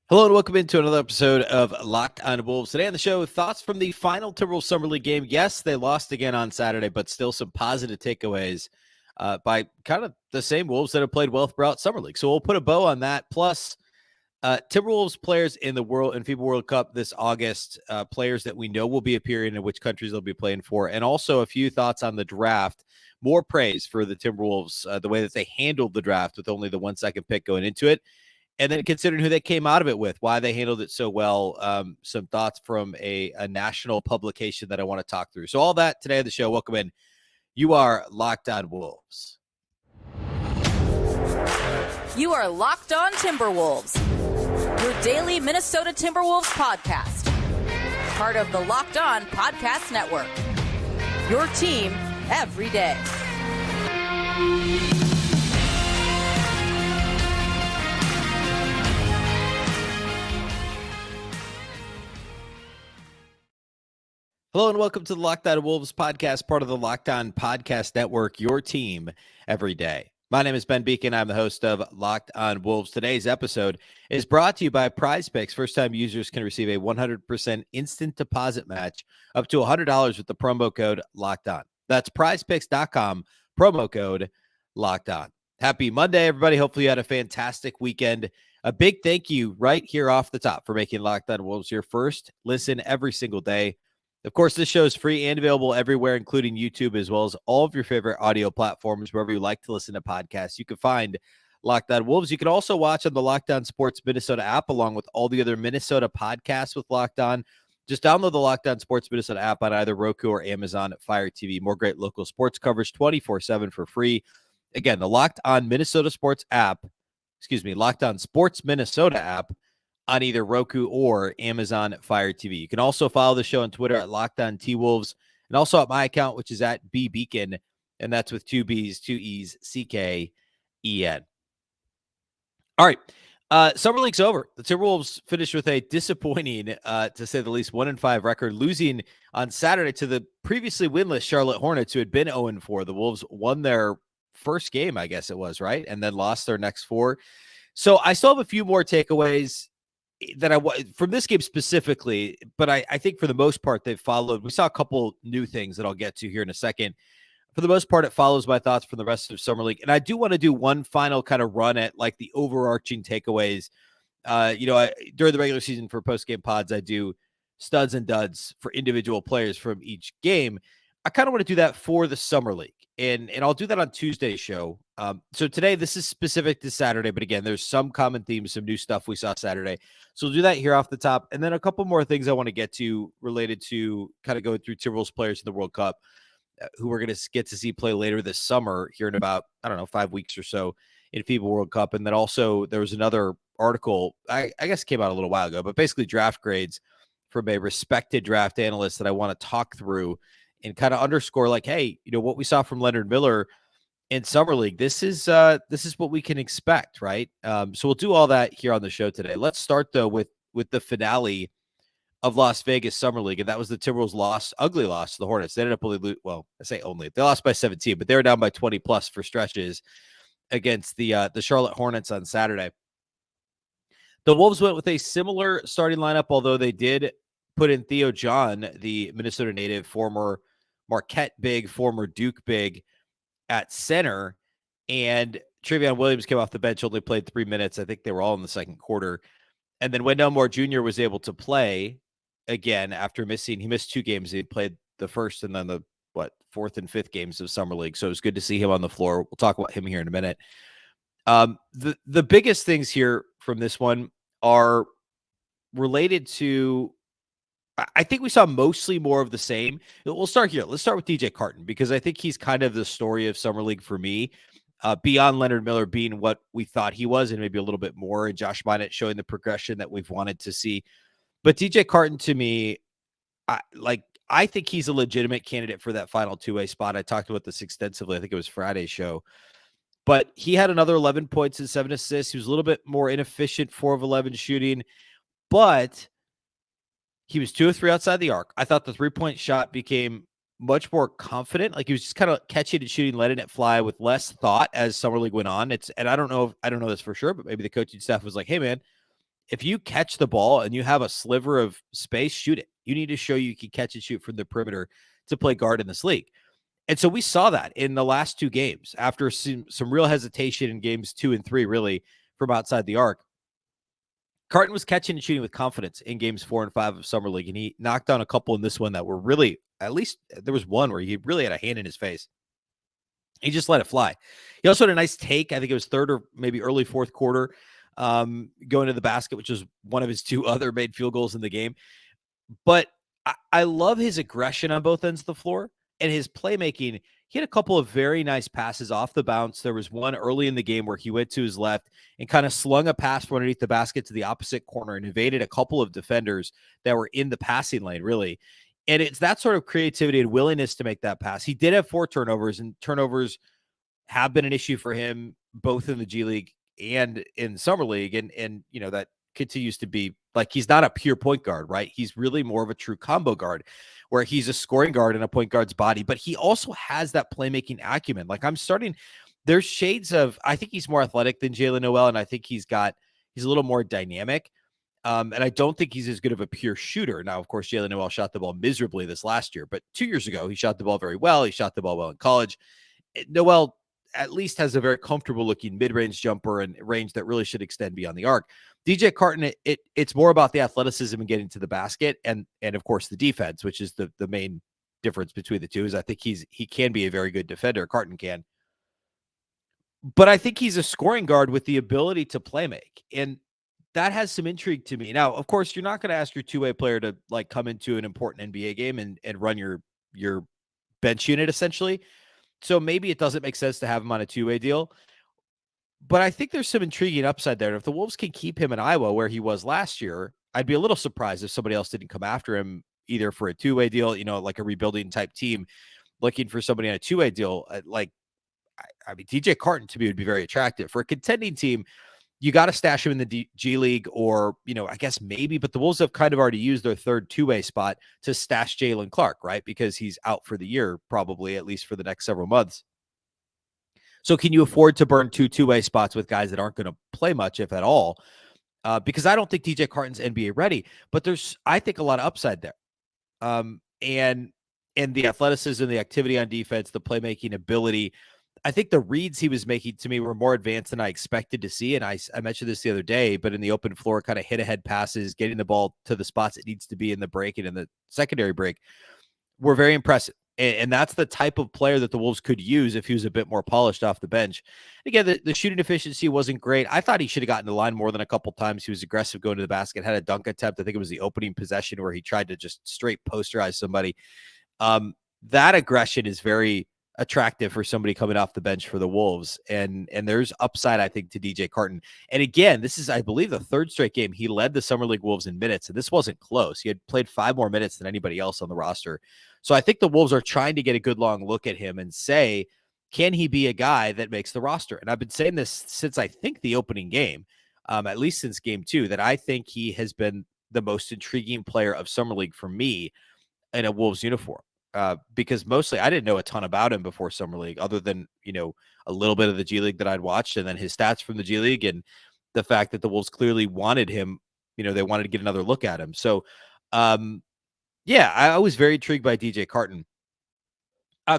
Hello and welcome into another episode of Locked on Wolves. Today on the show, thoughts from the final Timberwolves Summer League game. Yes, they lost again on Saturday, but still some positive takeaways by kind of the same Wolves that have played well throughout Summer League. So we'll put a bow on that. Plus, Timberwolves players in the FIBA World Cup this August, players that we know will be appearing and which countries they'll be playing for, and also a few thoughts on the draft. More praise for the Timberwolves, the way that they handled the draft with only the 1 second pick going into it. And then considering who they came out of it with, why they handled it so well, some thoughts from a national publication that I want to talk through. So all that today on the show. Welcome in. You are Locked on Wolves. You are Locked on Timberwolves, your daily Minnesota Timberwolves podcast. Part of the Locked on Podcast Network. Your team every day. Hello and welcome to the Locked on Wolves podcast, part of the Locked on Podcast Network, your team every day. My name is Ben Beecken. I'm the host of Locked on Wolves. Today's episode is brought to you by PrizePicks. First-time users can receive a 100% instant deposit match up to $100 with the promo code Locked On. That's PrizePicks.com, promo code Locked On. Happy Monday, everybody. Hopefully you had a fantastic weekend. A big thank you right here off the top for making Locked on Wolves your first listen every single day. Of course, this show is free and available everywhere, including YouTube, as well as all of your favorite audio platforms, wherever you like to listen to podcasts. You can find Locked on Wolves. You can also watch on the Locked on Sports Minnesota app, along with all the other Minnesota podcasts with Locked on. Just download the Locked on Sports Minnesota app on either Roku or Amazon Fire TV. More great local sports coverage 24/7 for free. Again, the Locked on Minnesota Sports app, Locked on Sports Minnesota app, on either Roku or Amazon Fire TV. You can also follow the show on Twitter at Locked on T-Wolves, and also at my account, which is at Beecken, and that's with 2 B's, 2 E's, C-K-E-N. All right, Summer League's over. The Timberwolves finished with a disappointing, to say the least, 1-5 record, losing on Saturday to the previously winless Charlotte Hornets, who had been 0-4. The Wolves won their first game, I guess it was, right? And then lost their next 4. So I still have a few more takeaways that from this game specifically, but I think for the most part they've followed. We saw a couple new things that I'll get to here in a second. For the most part, it follows my thoughts from the rest of Summer League. And I do want to do one final kind of run at like the overarching takeaways. During the regular season for post-game pods, I do studs and duds for individual players from each game. I kind of want to do that for the Summer League. And I'll do that on Tuesday's show. So today, this is specific to Saturday, but again, there's some common themes, some new stuff we saw Saturday. So we'll do that here off the top. And then a couple more things I want to get to related to kind of going through Timberwolves players in the World Cup who we're going to get to see play later this summer here in about, 5 weeks or so in FIBA World Cup. And then also there was another article, I guess came out a little while ago, but basically draft grades from a respected draft analyst that I want to talk through and kind of underscore like, hey, what we saw from Leonard Miller in Summer League, this is what we can expect, right? So we'll do all that here on the show today. Let's start though with the finale of Las Vegas Summer League, and that was the Timberwolves' ugly loss to the Hornets. They ended up they lost by 17, but they were down by 20 plus for stretches against the Charlotte Hornets on Saturday. The Wolves went with a similar starting lineup, although they did put in Theo John, the Minnesota native, former Marquette big, former Duke big, at center, and Trevion Williams came off the bench, only played 3 minutes. I think they were all in the second quarter. And then Wendell Moore Jr. was able to play again after he missed 2 games. He played the first and then the fourth and fifth games of Summer League. So it was good to see him on the floor. We'll talk about him here in a minute. The biggest things here from this one are related to, I think we saw mostly more of the same. We'll start here. Let's start with DJ Carton, because I think he's kind of the story of Summer League for me, beyond Leonard Miller being what we thought he was and maybe a little bit more, and Josh Minott showing the progression that we've wanted to see. But DJ Carton, to me, I think he's a legitimate candidate for that final two-way spot. I talked about this extensively. I think it was Friday's show. But he had another 11 points and 7 assists. He was a little bit more inefficient, 4 of 11 shooting, but he was 2 of 3 outside the arc. I thought the 3-point shot became much more confident. Like he was just kind of catching and shooting, letting it fly with less thought as Summer League went on. And I don't know this for sure, but maybe the coaching staff was like, hey man, if you catch the ball and you have a sliver of space, shoot it. You need to show you can catch and shoot from the perimeter to play guard in this league. And so we saw that in the last two games after some real hesitation in games 2 and 3, really, from outside the arc. Carton was catching and shooting with confidence in games 4 and 5 of Summer League, and he knocked down a couple in this one that were really, at least there was one where he really had a hand in his face. He just let it fly. He also had a nice take. I think it was third or maybe early fourth quarter, going to the basket, which was one of his two other made field goals in the game. But I love his aggression on both ends of the floor and his playmaking. He had a couple of very nice passes off the bounce. There was one early in the game where he went to his left and kind of slung a pass from underneath the basket to the opposite corner and evaded a couple of defenders that were in the passing lane, really. And it's that sort of creativity and willingness to make that pass. He did have 4 turnovers, and turnovers have been an issue for him both in the G League and in Summer League. And you know, that continues to be like, he's not a pure point guard, right? He's really more of a true combo guard where he's a scoring guard in a point guard's body, but he also has that playmaking acumen. Like there's shades of, I think he's more athletic than Jaylen Nowell, and I think he's a little more dynamic. And I don't think he's as good of a pure shooter. Now, of course, Jaylen Nowell shot the ball miserably this last year, but 2 years ago, he shot the ball very well. He shot the ball well in college. Nowell at least has a very comfortable looking mid-range jumper and range that really should extend beyond the arc. DJ Carton, it's more about the athleticism and getting to the basket and of course the defense, which is the main difference between the two. Is I think he can be a very good defender. Carton can. But I think he's a scoring guard with the ability to play make. And that has some intrigue to me. Now, of course, you're not going to ask your two-way player to like come into an important NBA game and run your bench unit essentially. So maybe it doesn't make sense to have him on a two-way deal. But I think there's some intriguing upside there. And if the Wolves can keep him in Iowa where he was last year, I'd be a little surprised if somebody else didn't come after him either for a two-way deal, you know, like a rebuilding type team looking for somebody on a two-way deal. Like, I mean, DJ Carton to me would be very attractive. For a contending team, you got to stash him in the G League or, you know, I guess maybe, but the Wolves have kind of already used their third two-way spot to stash Jaylen Clark, right? Because he's out for the year, probably, at least for the next several months. So can you afford to burn two-way spots with guys that aren't going to play much, if at all? Because I don't think DJ Carton's NBA ready, but there's, I think, a lot of upside there. And the athleticism, the activity on defense, the playmaking ability, I think the reads he was making to me were more advanced than I expected to see. And I mentioned this the other day, but in the open floor, kind of hit ahead passes, getting the ball to the spots it needs to be in the break and in the secondary break were very impressive. And that's the type of player that the Wolves could use if he was a bit more polished off the bench. Again, the shooting efficiency wasn't great. I thought he should have gotten the line more than a couple times. He was aggressive going to the basket, had a dunk attempt. I think it was the opening possession where he tried to just straight posterize somebody. That aggression is very attractive for somebody coming off the bench for the Wolves. And there's upside, I think, to DJ Carton. And again, this is, I believe, the third straight game he led the Summer League Wolves in minutes, and this wasn't close. He had played 5 more minutes than anybody else on the roster. So I think the Wolves are trying to get a good long look at him and say, can he be a guy that makes the roster? And I've been saying this since I think the opening game, at least since game 2, that I think he has been the most intriguing player of Summer League for me in a Wolves uniform. Because mostly I didn't know a ton about him before Summer League, other than, you know, a little bit of the G League that I'd watched and then his stats from the G League and the fact that the Wolves clearly wanted him, you know, they wanted to get another look at him. So, yeah, I was very intrigued by DJ Carton.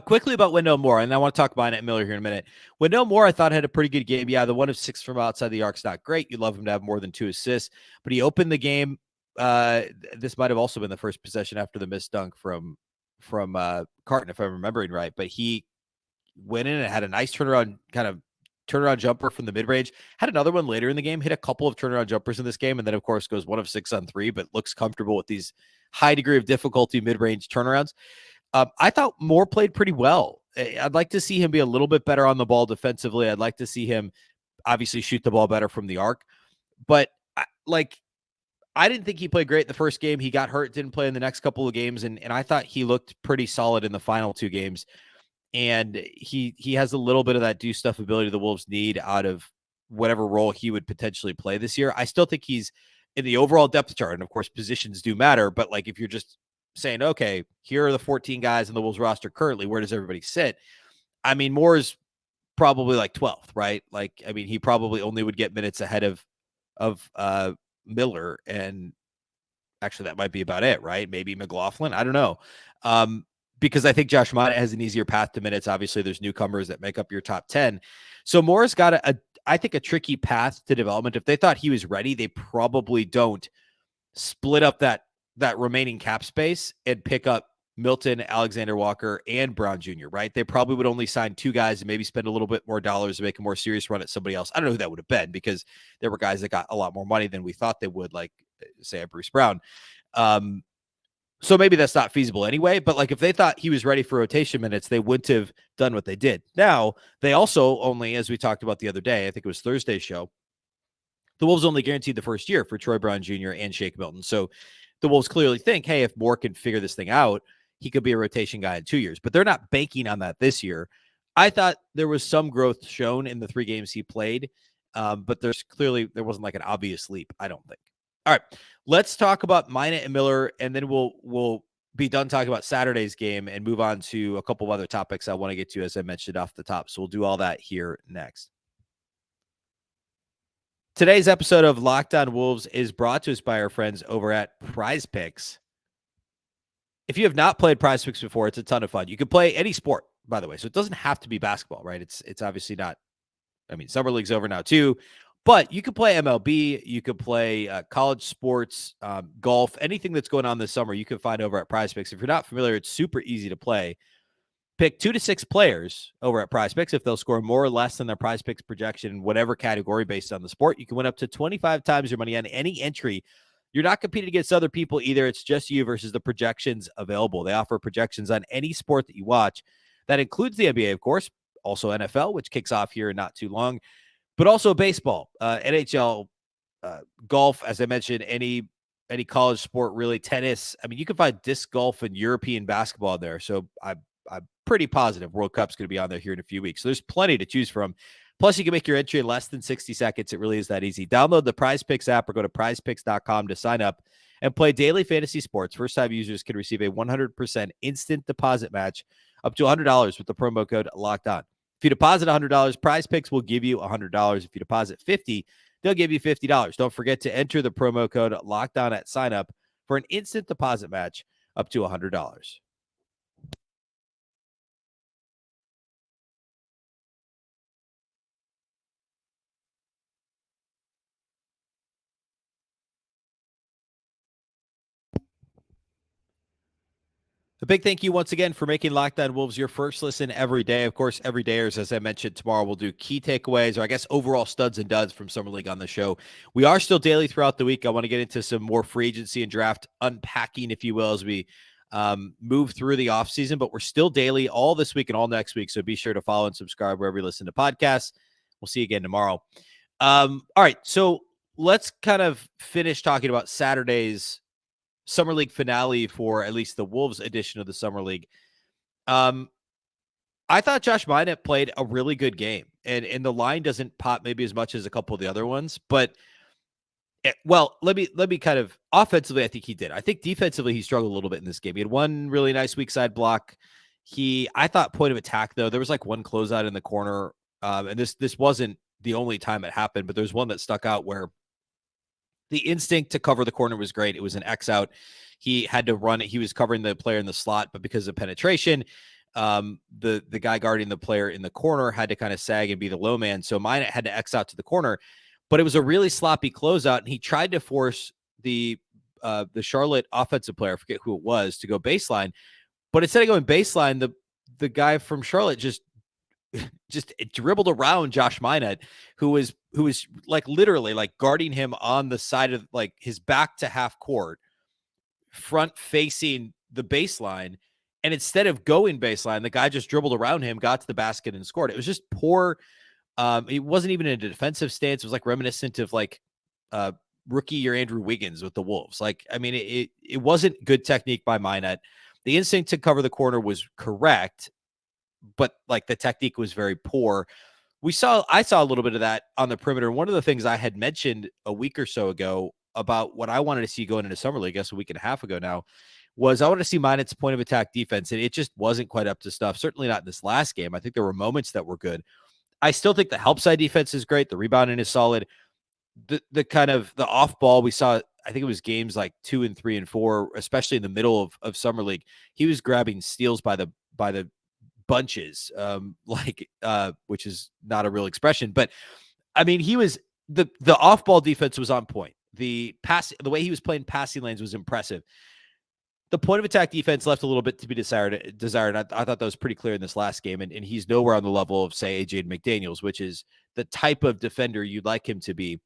Quickly about Wendell Moore, and I want to talk about Leonard Miller here in a minute. Wendell Moore, I thought, had a pretty good game. Yeah, the 1 of 6 from outside the arc's not great. You'd love him to have more than 2 assists, but he opened the game. This might have also been the first possession after the missed dunk from Carton, if I'm remembering right, but he went in and had a nice turnaround jumper from the mid-range, had another one later in the game, hit a couple of turnaround jumpers in this game, and then of course goes 1 of 6 on 3, but looks comfortable with these high degree of difficulty mid-range turnarounds. I thought Moore played pretty well. I'd like to see him be a little bit better on the ball defensively. I'd like to see him obviously shoot the ball better from the arc, but I didn't think he played great the first game. He got hurt, didn't play in the next couple of games, and I thought he looked pretty solid in the final 2 games. And he has a little bit of that do stuff ability the Wolves need out of whatever role he would potentially play this year. I still think he's in the overall depth chart, and of course positions do matter, but like if you're just saying, okay, here are the 14 guys in the Wolves roster currently, where does everybody sit? I mean, Moore is probably like 12th, right? Like, I mean, he probably only would get minutes ahead of Miller, and actually that might be about it, right? Maybe McLaughlin. I don't know. Because I think Josh Minott has an easier path to minutes. Obviously, there's newcomers that make up your top 10. So Moore's got I think a tricky path to development. If they thought he was ready, they probably don't split up that remaining cap space and pick up Milton, Alexander Walker, and Brown Jr., right? They probably would only sign 2 guys and maybe spend a little bit more dollars to make a more serious run at somebody else. I don't know who that would have been, because there were guys that got a lot more money than we thought they would, like, say, Bruce Brown. So maybe that's not feasible anyway, but like if they thought he was ready for rotation minutes, they wouldn't have done what they did. Now, they also only, as we talked about the other day, I think it was Thursday's show, the Wolves only guaranteed the first year for Troy Brown Jr. and Shake Milton. So the Wolves clearly think, hey, if Moore can figure this thing out, he could be a rotation guy in 2 years, but they're not banking on that this year. I thought there was some growth shown in the 3 games he played, but there wasn't like an obvious leap, I don't think. All right, let's talk about Minott and Miller, and then we'll be done talking about Saturday's game and move on to a couple of other topics I want to get to, as I mentioned off the top. So we'll do all that here next. Today's episode of Locked On Wolves is brought to us by our friends over at PrizePicks. If you have not played PrizePicks before, it's a ton of fun. You can play any sport, by the way, so it doesn't have to be basketball, right? It's obviously not. I mean, summer league's over now too. But you could play MLB, you could play college sports, golf, anything that's going on this summer, you can find over at PrizePicks. If you're not familiar, it's super easy to play. Pick 2 to 6 players over at PrizePicks. If they'll score more or less than their PrizePicks projection in whatever category based on the sport, you can win up to 25 times your money on any entry. You're not competing against other people either. It's just you versus the projections available. They offer projections on any sport that you watch. That includes the NBA, of course, also NFL, which kicks off here in not too long, but also baseball, NHL, golf, as I mentioned, any college sport, really, tennis. I mean, you can find disc golf and European basketball there. So I'm pretty positive World Cup's going to be on there here in a few weeks. So there's plenty to choose from. Plus, you can make your entry in less than 60 seconds. It really is that easy. Download the PrizePicks app or go to prizepicks.com to sign up and play daily fantasy sports. First-time users can receive a 100% instant deposit match up to $100 with the promo code LOCKEDON. If you deposit $100, PrizePicks will give you $100. If you deposit $50, they'll give you $50. Don't forget to enter the promo code LOCKEDON at sign up for an instant deposit match up to $100. A big thank you once again for making Locked On Wolves your first listen every day. Of course, every dayers, as I mentioned, tomorrow we'll do key takeaways, or I guess overall studs and duds from Summer League on the show. We are still daily throughout the week. I want to get into some more free agency and draft unpacking, if you will, as we move through the offseason, but we're still daily all this week and all next week. So be sure to follow and subscribe wherever you listen to podcasts. We'll see you again tomorrow. All right, so let's kind of finish talking about Saturday's Summer League finale for at least the Wolves edition of the Summer League. I thought Josh Minott played a really good game, and the line doesn't pop maybe as much as a couple of the other ones, but let me kind of offensively, I think he did. I think defensively he struggled a little bit in this game. He had one really nice weak side block. I thought point of attack though, there was like one closeout in the corner, and this wasn't the only time it happened, but there's one that stuck out where the instinct to cover the corner was great. It was an X out. He had to run it. He was covering the player in the slot, but because of penetration, the guy guarding the player in the corner had to kind of sag and be the low man. So Minott had to X out to the corner, but it was a really sloppy closeout, and he tried to force the Charlotte offensive player, I forget who it was, to go baseline. But instead of going baseline, the guy from Charlotte just dribbled around Josh Minott, who was like literally like guarding him on the side of like his back to half court, front facing the baseline. And instead of going baseline, the guy just dribbled around him, got to the basket and scored. It was just poor. It wasn't even in a defensive stance. It was like reminiscent of like rookie year Andrew Wiggins with the Wolves. Like, I mean, it wasn't good technique by Minott. The instinct to cover the corner was correct, but like the technique was very poor. I saw a little bit of that on the perimeter. One of the things I had mentioned a week or so ago about what I wanted to see going into Summer League, I guess a week and a half ago now, was I wanted to see Minott's point of attack defense, and it just wasn't quite up to stuff. Certainly not in this last game. I think there were moments that were good. I still think the help side defense is great. The rebounding is solid. the kind of the off ball we saw, I think it was games like 2 and 3 and 4, especially in the middle of summer league. He was grabbing steals by the bunches, which is not a real expression, but I mean, he was the off ball defense was on point. The way he was playing passing lanes was impressive. The point of attack defense left a little bit to be desired. I thought that was pretty clear in this last game. And he's nowhere on the level of, say, AJ McDaniels, which is the type of defender you'd like him to be.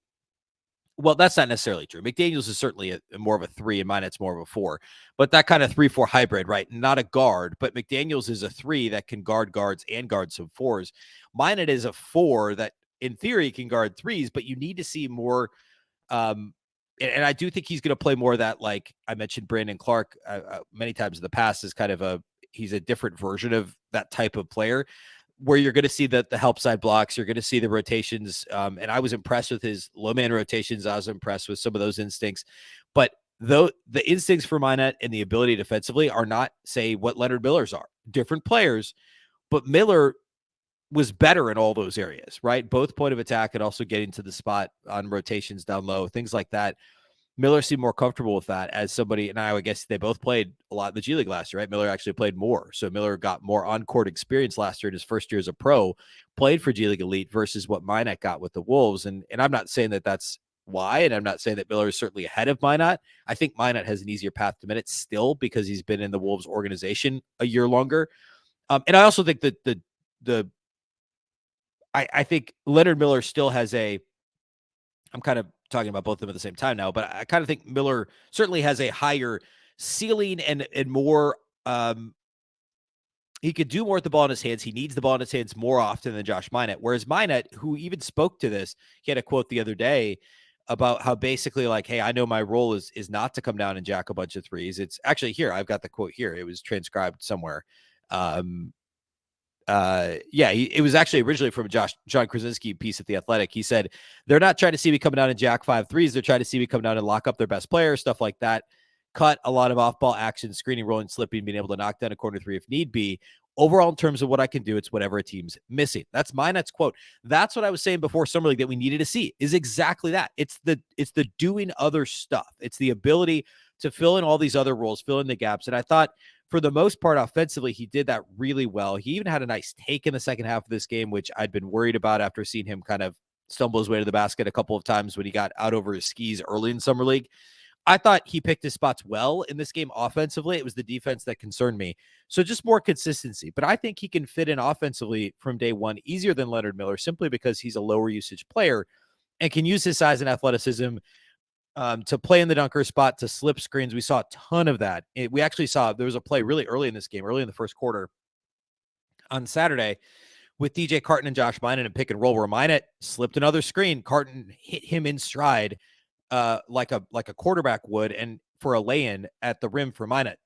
Well, that's not necessarily true. McDaniels is certainly more of a 3, and Minett's more of a 4. But that kind of 3-4 hybrid, right? Not a guard, but McDaniels is a 3 that can guard guards and guard some 4s. Minott is a 4 that, in theory, can guard 3s, but you need to see more. And I do think he's going to play more of that, like I mentioned, Brandon Clark many times in the past, is kind of he's a different version of that type of player, where you're going to see the help side blocks, you're going to see the rotations. And I was impressed with his low man rotations. I was impressed with some of those instincts. But though the instincts for Minott and the ability defensively are not, say, what Leonard Miller's are. Different players, but Miller was better in all those areas, right? Both point of attack and also getting to the spot on rotations down low, things like that. Miller seemed more comfortable with that as somebody, and I guess they both played a lot in the G League last year, right? Miller actually played more. So Miller got more on-court experience last year in his first year as a pro, played for G League Elite versus what Minott got with the Wolves. And I'm not saying that that's why, and I'm not saying that Miller is certainly ahead of Minott. I think Minott has an easier path to minutes still because he's been in the Wolves organization a year longer. And I also think that I think Leonard Miller still has I'm kind of talking about both of them at the same time now, but I kind of think Miller certainly has a higher ceiling and more. He could do more with the ball in his hands. He needs the ball in his hands more often than Josh Minott. Whereas Minott, who even spoke to this, he had a quote the other day about how basically like, hey, I know my role is not to come down and jack a bunch of threes. It's actually here. I've got the quote here. It was transcribed somewhere. It was actually originally from John Krasinski piece at The Athletic. He said, they're not trying to see me come down and jack 5 threes. They're trying to see me come down and lock up their best player, stuff like that. Cut a lot of off-ball action, screening, rolling, slipping, being able to knock down a corner 3 if need be. Overall, in terms of what I can do, it's whatever a team's missing. That's Minett's quote. That's what I was saying before Summer League that we needed to see, is exactly that. It's the doing other stuff. It's the ability to fill in all these other roles, fill in the gaps. And I thought, for the most part, offensively, he did that really well. He even had a nice take in the second half of this game, which I'd been worried about after seeing him kind of stumble his way to the basket a couple of times when he got out over his skis early in Summer League. I thought he picked his spots well in this game offensively. It was the defense that concerned me. So just more consistency. But I think he can fit in offensively from day one easier than Leonard Miller, simply because he's a lower usage player and can use his size and athleticism to play in the dunker spot, to slip screens. We saw a ton of that. We actually saw there was a play really early in this game, early in the first quarter on Saturday, with DJ Carton and Josh Minott in pick and roll, where Minott slipped another screen. Carton hit him in stride like a quarterback would, and for a lay-in at the rim for Minott.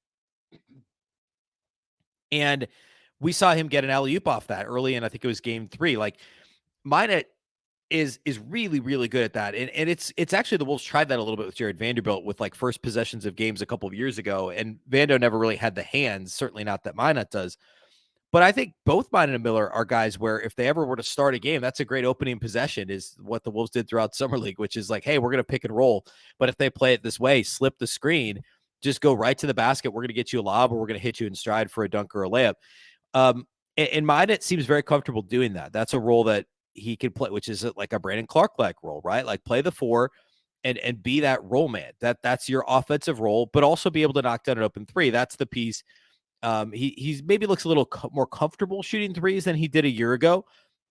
And we saw him get an alley-oop off that early in, I think it was game 3. Like, Minott is really, really good at that. And it's actually, the Wolves tried that a little bit with Jared Vanderbilt with like first possessions of games a couple of years ago. And Vando never really had the hands, certainly not that Minott does. But I think both Minott and Miller are guys where if they ever were to start a game, that's a great opening possession, is what the Wolves did throughout Summer League, which is like, hey, we're going to pick and roll. But if they play it this way, slip the screen, just go right to the basket. We're going to get you a lob, or we're going to hit you in stride for a dunk or a layup. And Minott seems very comfortable doing that. That's a role that he can play, which is like a Brandon Clark-like role, right? Like, play the 4 and be that role man. That's your offensive role, but also be able to knock down an open 3. That's the piece. He's maybe looks a little more comfortable shooting 3s than he did a year ago,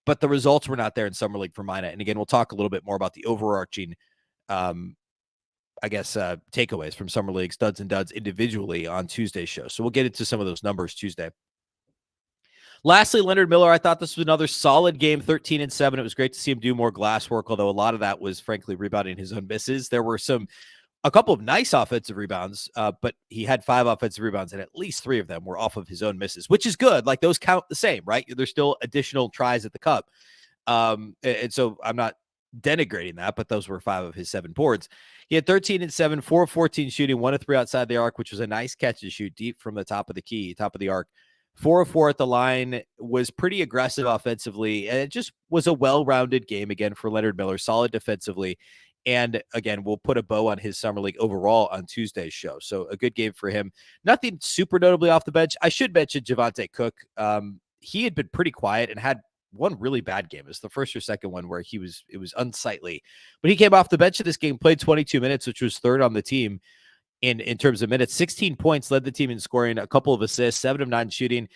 but the results were not there in Summer League for Minott. And again, we'll talk a little bit more about the overarching, takeaways from Summer League studs and duds individually on Tuesday's show. So we'll get into some of those numbers Tuesday. Lastly, Leonard Miller, I thought this was another solid game, 13-7. It was great to see him do more glass work, although a lot of that was, frankly, rebounding his own misses. There were a couple of nice offensive rebounds, but he had 5 offensive rebounds, and at least 3 of them were off of his own misses, which is good. Like, those count the same, right? There's still additional tries at the cup. And so I'm not denigrating that, but those were 5 of his 7 boards. He had 13-7, 4 of 14 shooting, 1 of 3 outside the arc, which was a nice catch to shoot deep from the top of the key, top of the arc. 4 of 4 at the line, was pretty aggressive offensively, and it just was a well-rounded game again for Leonard Miller, solid defensively. And again, we'll put a bow on his summer league overall on Tuesday's show. So a good game for him. Nothing super notably off the bench. I should mention Javonte Cook. He had been pretty quiet and had one really bad game. It was the first or second one where it was unsightly. But he came off the bench of this game, played 22 minutes, which was third on the team in terms of minutes. 16 points, led the team in scoring, a couple of assists, 7 of 9 shooting,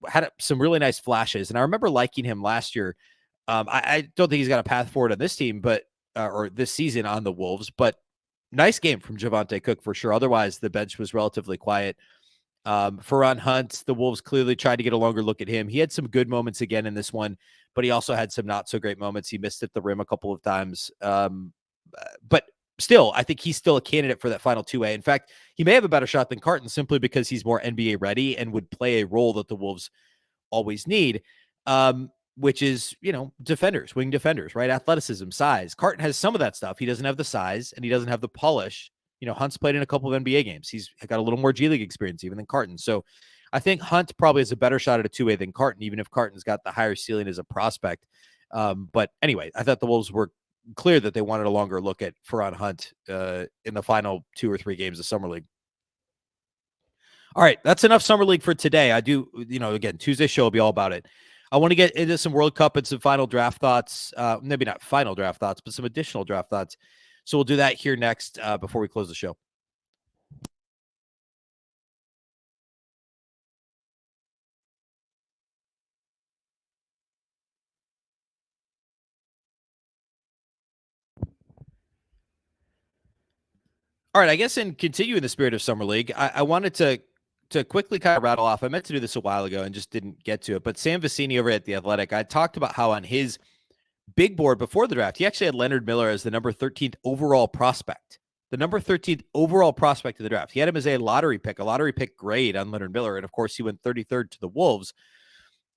had some really nice flashes. And I remember liking him last year. I don't think he's got a path forward on this team, but or this season on the Wolves, but nice game from Javonte Cook for sure. Otherwise, the bench was relatively quiet. Ferran Hunt, the Wolves clearly tried to get a longer look at him. He had some good moments again in this one, but he also had some not so great moments. He missed at the rim a couple of times. But still, I think he's still a candidate for that final 2A. In fact, he may have a better shot than Carton simply because he's more NBA ready and would play a role that the Wolves always need. Which is, defenders, wing defenders, right? Athleticism, size. Carton has some of that stuff. He doesn't have the size and he doesn't have the polish. Hunt's played in a couple of NBA games. He's got a little more G League experience even than Carton. So I think Hunt probably has a better shot at a 2A than Carton, even if Carton's got the higher ceiling as a prospect. But anyway, I thought the Wolves were clear that they wanted a longer look at Ferran Hunt in the final 2 or 3 games of Summer League. All right, that's enough Summer League for today. I do, again, Tuesday's show will be all about it. I want to get into some World Cup and some final draft thoughts. Maybe not final draft thoughts, but some additional draft thoughts. So we'll do that here next before we close the show. All right, I guess in continuing the spirit of Summer League, I wanted to quickly kind of rattle off. I meant to do this a while ago and just didn't get to it. But Sam Vecini over at The Athletic, I talked about how on his big board before the draft, he actually had Leonard Miller as the number 13th overall prospect. The number 13th overall prospect of the draft. He had him as a lottery pick grade on Leonard Miller. And of course, he went 33rd to the Wolves.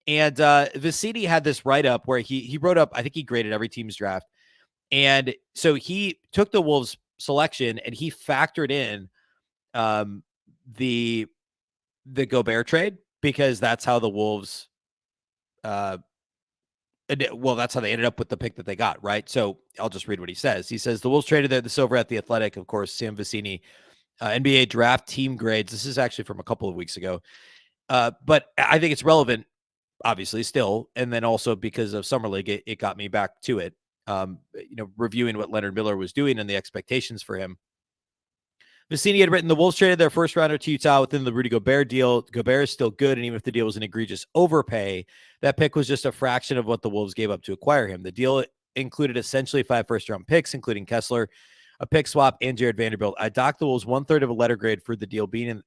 And Vecini had this write-up where he wrote up, I think he graded every team's draft. And so he took the Wolves selection and he factored in the Gobert trade, because that's how the Wolves that's how they ended up with the pick that they got, right? So I'll just read what he says. He says, the Wolves traded this over at The Athletic, of course, Sam Vecini, NBA draft team grades. This is actually from a couple of weeks ago. But I think it's relevant, obviously, still. And then also because of Summer League, it got me back to it, reviewing what Leonard Miller was doing and the expectations for him. Vecini had written, the Wolves traded their first rounder to Utah within the Rudy Gobert deal. Gobert is still good, and even if the deal was an egregious overpay, that pick was just a fraction of what the Wolves gave up to acquire him. The deal included essentially 5 first-round picks, including Kessler, a pick swap, and Jared Vanderbilt. I docked the Wolves 1/3 of a letter grade for the deal being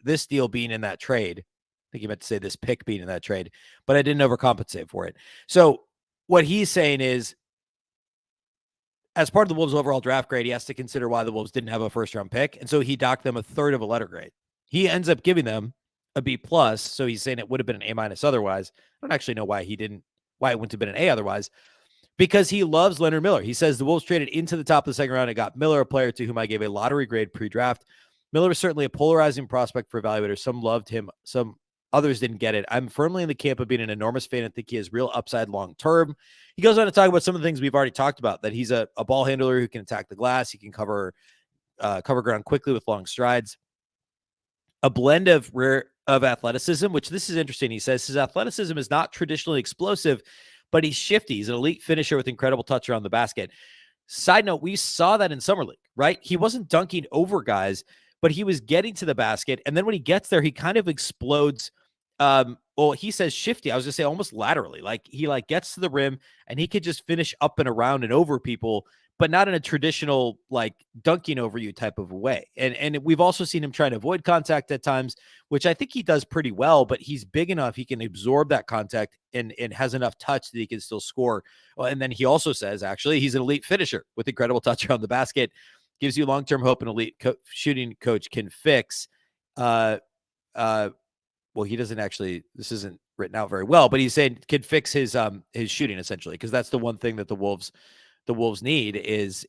this deal being in that trade. I think he meant to say this pick being in that trade, but I didn't overcompensate for it. So what he's saying is, as part of the Wolves' overall draft grade, he has to consider why the Wolves didn't have a first-round pick, and so he docked them 1/3 of a letter grade. He ends up giving them a B+, so he's saying it would have been an A- otherwise. I don't actually know why it wouldn't have been an A otherwise, because he loves Leonard Miller. He says the Wolves traded into the top of the second round and got Miller, a player to whom I gave a lottery grade pre-draft. Miller was certainly a polarizing prospect for evaluators. Some loved him, some others didn't get it. I'm firmly in the camp of being an enormous fan and think he has real upside long-term. He goes on to talk about some of the things we've already talked about, that he's a ball handler who can attack the glass. He can cover ground quickly with long strides. A blend of athleticism, which this is interesting. He says his athleticism is not traditionally explosive, but he's shifty. He's an elite finisher with incredible touch around the basket. Side note, we saw that in Summer League, right? He wasn't dunking over guys, but he was getting to the basket. And then when he gets there, he kind of explodes. He says shifty. I was going to say almost laterally. Like he gets to the rim and he could just finish up and around and over people, but not in a traditional like dunking over you type of a way. And we've also seen him trying to avoid contact at times, which I think he does pretty well, but he's big enough. He can absorb that contact and has enough touch that he can still score. And then he also says, actually, he's an elite finisher with incredible touch around the basket, gives you long-term hope an elite shooting coach can fix. Well, he doesn't actually, this isn't written out very well, but he's saying can fix his shooting essentially, because that's the one thing that the Wolves need is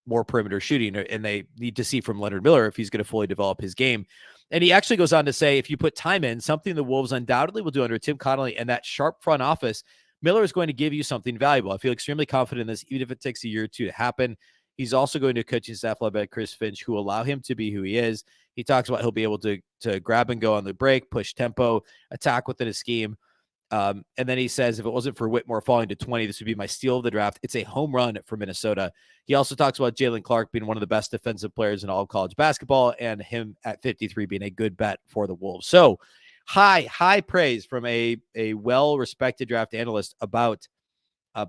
more perimeter shooting, and they need to see from Leonard Miller if he's going to fully develop his game. And he actually goes on to say, if you put time in, something the Wolves undoubtedly will do under Tim Connolly and that sharp front office, Miller is going to give you something valuable. I feel extremely confident in this, even if it takes a year or two to happen. He's also going to coaching staff led by Chris Finch, who allow him to be who he is. He talks about he'll be able to grab and go on the break, push tempo, attack within his scheme. And then he says, if it wasn't for Whitmore falling to 20, this would be my steal of the draft. It's a home run for Minnesota. He also talks about Jalen Clark being one of the best defensive players in all of college basketball, and him at 53 being a good bet for the Wolves. So high praise from a well-respected draft analyst about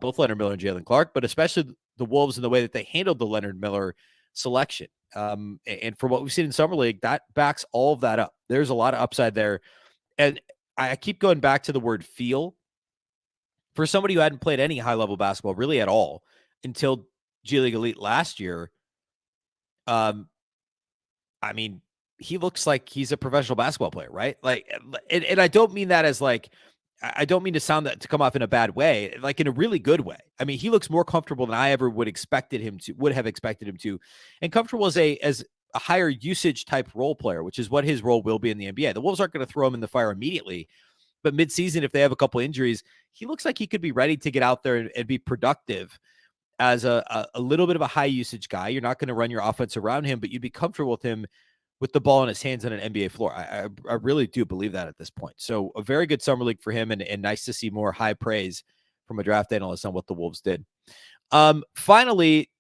both Leonard Miller and Jalen Clark, but especially the Wolves and the way that they handled the Leonard Miller selection. And for what we've seen in Summer League, that backs all of that up. There's a lot of upside there. And I keep going back to the word feel. For somebody who hadn't played any high-level basketball really at all until G League Elite last year, I mean, he looks like he's a professional basketball player, right? Like, and I don't mean that as like, I don't mean to sound that to come off in a bad way, like in a really good way. I mean, he looks more comfortable than I ever would have expected him to, and comfortable as a higher usage type role player, which is what his role will be in the NBA. The Wolves aren't going to throw him in the fire immediately, but midseason, if they have a couple injuries, he looks like he could be ready to get out there and be productive as a little bit of a high usage guy. You're not going to run your offense around him, but you'd be comfortable with him with the ball in his hands on an NBA floor. I really do believe that at this point. So a very good summer league for him, and nice to see more high praise from a draft analyst on what the Wolves did. Finally,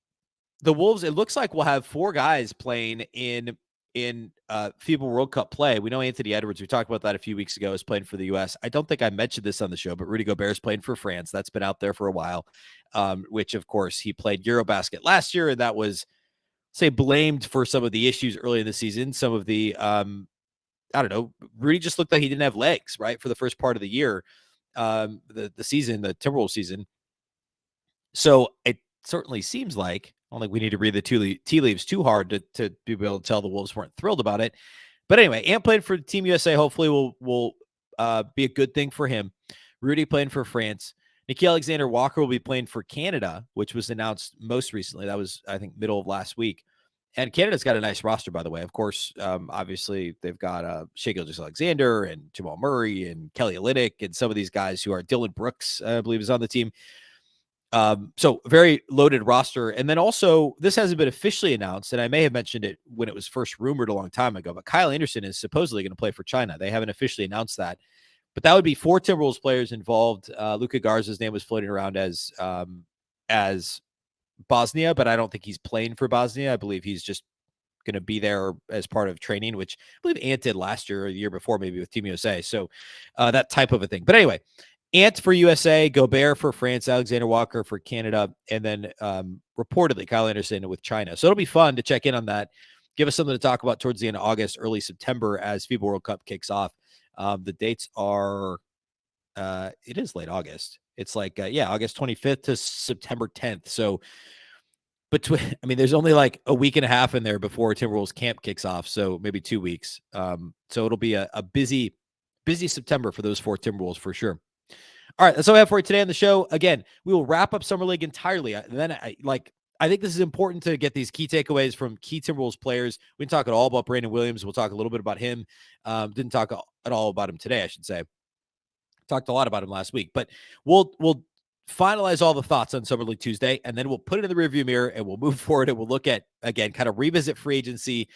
the Wolves, it looks like we'll have 4 guys playing in FIBA World Cup play. We know Anthony Edwards, we talked about that a few weeks ago, is playing for the U.S. I don't think I mentioned this on the show, but Rudy Gobert is playing for France. That's been out there for a while, which, of course, he played Eurobasket last year, and that was, say, blamed for some of the issues early in the season. Some of the, I don't know, Rudy just looked like he didn't have legs, right, for the first part of the year, the season, the Timberwolves season. So it certainly seems like, I don't think we need to read the tea leaves too hard to be able to tell the Wolves weren't thrilled about it. But anyway, Ant playing for Team USA hopefully will be a good thing for him. Rudy playing for France. Nickeil Alexander-Walker will be playing for Canada, which was announced most recently. That was, I think, middle of last week. And Canada's got a nice roster, by the way. Of course, obviously, they've got Shai Gilgeous-Alexander and Jamal Murray and Kelly Olynyk and some of these guys who are Dylan Brooks, I believe, is on the team. So very loaded roster. And then also, this hasn't been officially announced, and I may have mentioned it when it was first rumored a long time ago, but Kyle Anderson is supposedly going to play for China. They haven't officially announced that, but that would be 4 Timberwolves players involved. Luka Garza's name was floating around as Bosnia, but I don't think he's playing for Bosnia. I believe he's just going to be there as part of training, which I believe Ant did last year or the year before, maybe with Team USA. So that type of a thing. But anyway, Ant for USA, Gobert for France, Alexander-Walker for Canada, and then reportedly Kyle Anderson with China. So it'll be fun to check in on that. Give us something to talk about towards the end of August, early September as FIBA World Cup kicks off. The dates are, it is late August. It's like, August 25th to September 10th. So there's only like a week and a half in there before Timberwolves camp kicks off. So maybe 2 weeks. So it'll be a busy September for those 4 Timberwolves for sure. All right, that's all we have for you today on the show. Again, we will wrap up Summer League entirely. And then I think this is important to get these key takeaways from key Timberwolves players. We didn't talk at all about Brandon Williams. We'll talk a little bit about him. Didn't talk at all about him today, I should say. Talked a lot about him last week. But we'll finalize all the thoughts on Summer League Tuesday, and then we'll put it in the rearview mirror, and we'll move forward, and we'll look at, again, kind of revisit free agency,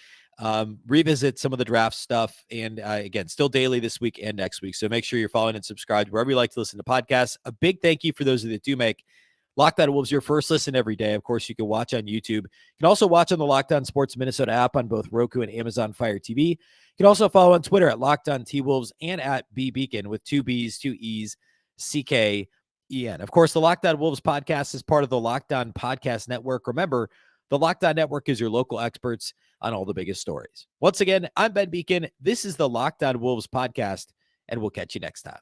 revisit some of the draft stuff, and again, still daily this week and next week. So make sure you're following and subscribed wherever you like to listen to podcasts. A big thank you for those of you that do make Locked On Wolves your first listen every day. Of course, you can watch on YouTube. You can also watch on the Locked On Sports Minnesota app on both Roku and Amazon Fire TV. You can also follow on Twitter at Locked On T-Wolves and at Beecken with 2 B's, 2 E's, CKEN. Of course, the Locked On Wolves podcast is part of the Locked On Podcast Network. Remember, the Locked On Network is your local experts on all the biggest stories. Once again, I'm Ben Beecken. This is the Locked On Wolves podcast, and we'll catch you next time.